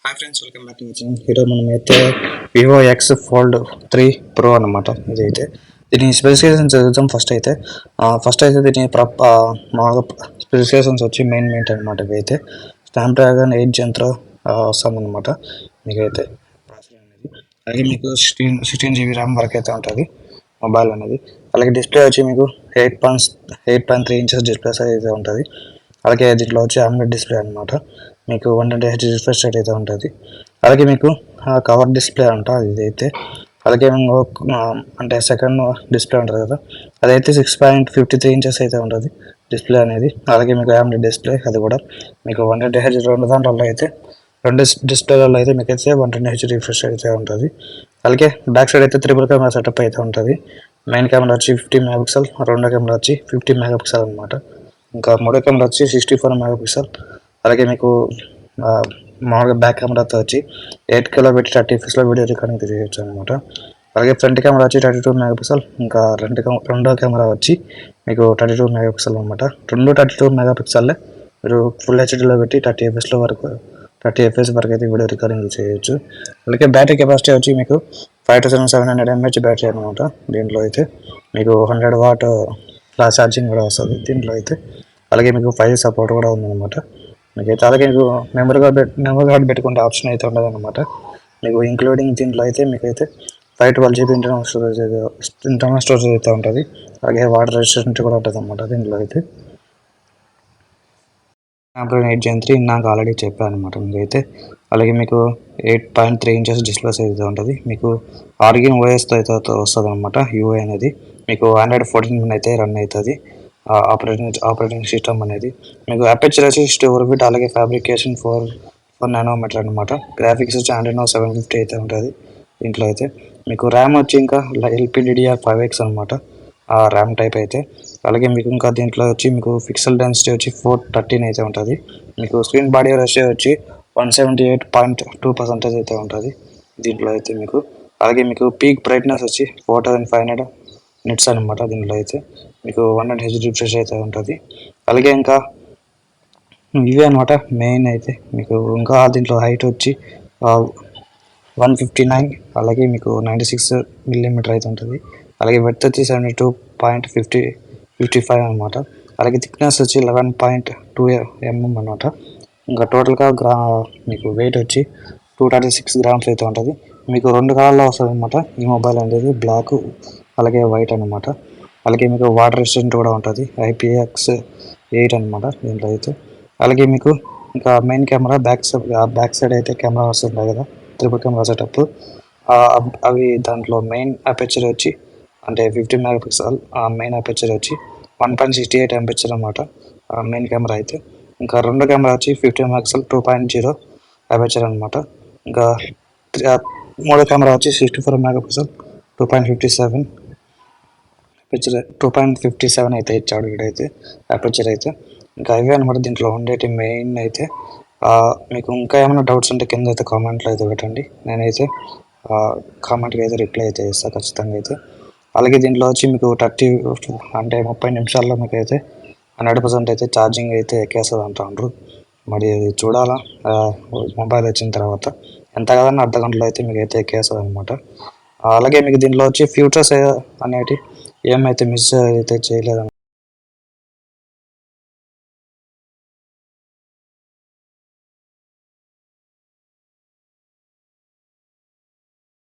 Hi friends, welcome back to my channel. ఈరోజు మనం అయితే వివో ఎక్స్ ఫోల్డ్ 3 ప్రో అనమాట. ఇదైతే దీని స్పెసిఫికేషన్స్ చదువుతాం. ఫస్ట్ అయితే దీని మామూలుగా స్పెసిఫికేషన్స్ వచ్చి మెయిన్ అనమాట. ఇవైతే స్నాప్డ్రాగన్ 8 జెన్తో వస్తుందన్నమాట. మీకైతే అలాగే మీకు 16 GB ర్యామ్ వరకు అయితే ఉంటుంది మొబైల్ అనేది. అలాగే డిస్ప్లే వచ్చి మీకు 8.3 ఇంచెస్ డిస్ప్లే సైజ్ అయితే ఉంటుంది. అలాగే దీంట్లో వచ్చి AMOLED డిస్ప్లే అనమాట. మీకు 120Hz రిఫ్రెష్ రేట్ అయితే ఉంటుంది. అలాగే మీకు కవర్ డిస్ప్లే అంట ఇదైతే. అలాగే అంటే సెకండ్ డిస్ప్లే ఉంటుంది కదా, అదైతే 6.53 ఇంచెస్ అయితే ఉంటుంది డిస్ప్లే అనేది. అలాగే మీకు AMOLED డిస్ప్లే అది కూడా మీకు 120Hz రెండు దాంట్లో అయితే రెండు డిస్ప్లేలలో అయితే మీకు అయితే 120Hz రిఫ్రెష్ అయితే ఉంటుంది. అలాగే బ్యాక్ సైడ్ అయితే ట్రిపుల్ కెమెరా సెటప్ అయితే ఉంటుంది. మెయిన్ కెమెరా వచ్చి 50 మెగాపిక్సెల్, రెండో కెమెరా వచ్చి 50 మెగాపిక్సెల్ అనమాట. ఇంకా మూడో కెమెరా వచ్చి 64 మెగాపిక్సెల్. అలాగే మీకు మామూలుగా బ్యాక్ కెమెరాతో వచ్చి 8K పెట్టి 30 fps వీడియో రికార్డింగ్ చేయొచ్చు అనమాట. అలాగే ఫ్రంట్ కెమెరా వచ్చి 32 మెగాపిక్సెల్. ఇంకా రెండో కెమెరా వచ్చి మీకు 32 మెగాపిక్సెల్ అనమాట. రెండు 32 మెగాపిక్సెల్లే మీరు ఫుల్ హెచ్డీలో పెట్టి 30 fps వరకు అయితే వీడియో రికార్డింగ్ చేయొచ్చు. అలాగే బ్యాటరీ కెపాసిటీ వచ్చి మీకు 5700 mAh బ్యాటరీ అనమాట. దీంట్లో అయితే మీకు 100 watt ఫ్లాష్ ఛార్జింగ్ కూడా వస్తుంది దీంట్లో అయితే. అలాగే మీకు 5G సపోర్ట్ కూడా ఉందన్నమాట మీకైతే. అలాగే మీకు మెమరీ కార్డ్ పెట్టుకుంటే ఆప్షన్ అయితే ఉండదు అనమాట మీకు. ఇంక్లూడింగ్ దీంట్లో అయితే మీకైతే 512 GB ఇంటర్నల్ స్టోరేజ్ అయితే ఉంటుంది. అలాగే వాటర్ రెసిస్టెంట్ కూడా ఉంటుంది అనమాట దీంట్లో అయితే. స్నాప్డ్రాగన్ 8 Gen 3 నాకు ఆల్రెడీ చెప్పాను అనమాట మీకైతే. అలాగే మీకు 8.3 ఇంచెస్ డిస్ప్లే సైజ్ అయితే ఉంటుంది. మీకు ఆర్గిన్ ఓఎస్తో అయితే వస్తుంది అనమాట. UI అనేది మీకు Android 14 అయితే రన్ అవుతుంది ఆపరేటింగ్ సిస్టమ్ అనేది. మీకు అపర్చర్ వచ్చి 64 బిట్. అలాగే ఫ్యాబ్రికేషన్ 4 నానోమీటర్ అనమాట. గ్రాఫిక్స్ వచ్చి Adreno 750 అయితే ఉంటుంది దీంట్లో అయితే. మీకు ర్యామ్ వచ్చి ఇంకా LPDDR5X అనమాట ర్యామ్ టైప్ అయితే. అలాగే మీకు ఇంకా దీంట్లో వచ్చి మీకు పిక్సెల్ డెన్సిటీ వచ్చి 413 అయితే ఉంటుంది. మీకు స్క్రీన్ బాడీ రేషియో వచ్చి 178.2% అయితే ఉంటుంది దీంట్లో అయితే మీకు. అలాగే మీకు పీక్ బ్రైట్నెస్ వచ్చి 4500 nits అనమాట దీంట్లో అయితే. మీకు 100Hz రిఫ్రెష్ అయితే ఉంటుంది. అలాగే ఇంకా ఇవే అనమాట మెయిన్ అయితే. మీకు ఇంకా దీంట్లో హైట్ వచ్చి 159, అలాగే మీకు 96 mm అయితే ఉంటుంది. అలాగే వెడ్త్ వచ్చి 72.55 అనమాట. అలాగే థిక్నెస్ వచ్చి 11.2 mm అనమాట. ఇంకా టోటల్గా మీకు వెయిట్ వచ్చి 236 grams అయితే ఉంటుంది. మీకు రెండు కలర్లో వస్తుంది అనమాట ఈ మొబైల్ అనేది, బ్లాక్ అలాగే వైట్ అనమాట. అలాగే మీకు వాటర్ రెసిస్టెంట్ కూడా ఉంటుంది, IPX8 అనమాట దీంట్లో అయితే. అలాగే మీకు ఇంకా మెయిన్ కెమెరా బ్యాక్ సైడ్ అయితే కెమెరా వస్తుంది కదా, ట్రిపుల్ కెమెరా సెటప్. అవి దాంట్లో మెయిన్ అపర్చర్ వచ్చి అంటే 50 మెగాపిక్సెల్. మెయిన్ అపర్చర్ వచ్చి 1.68 ఎంపీచర్ అనమాట మెయిన్ కెమెరా అయితే. ఇంకా రెండో కెమెరా వచ్చి 50 మెగాపిక్సెల్ 2.0 అపర్చర్ అనమాట. ఇంకా మూడో కెమెరా వచ్చి 64 మెగాపిక్సెల్ 2.57 అయితే ఇచ్చాడు వీడైతే అపర్చర్ అయితే. ఇంకా ఇవే అనమాట దీంట్లో ఉండేటి మెయిన్ అయితే. మీకు ఇంకా ఏమైనా డౌట్స్ ఉంటే కింద అయితే కామెంట్లో అయితే పెట్టండి. నేనైతే కామెంట్కి అయితే రిప్లై అయితే ఇస్తాను ఖచ్చితంగా అయితే. అలాగే దీంట్లో వచ్చి మీకు 30 నిమిషాల్లో మీకు అయితే 100% అయితే ఛార్జింగ్ అయితే ఎక్కేస్తుంది అంటారు. మరి చూడాలా మొబైల్ వచ్చిన తర్వాత. ఎంత కదన్నా అర్ధ గంటలో అయితే మీకు అయితే ఎక్కేస్తుంది అనమాట. అలాగే మీకు దీంట్లో వచ్చి ఫ్యూచర్స్ అనేవి ఏమైతే మిస్ అయితే చేయలేదు.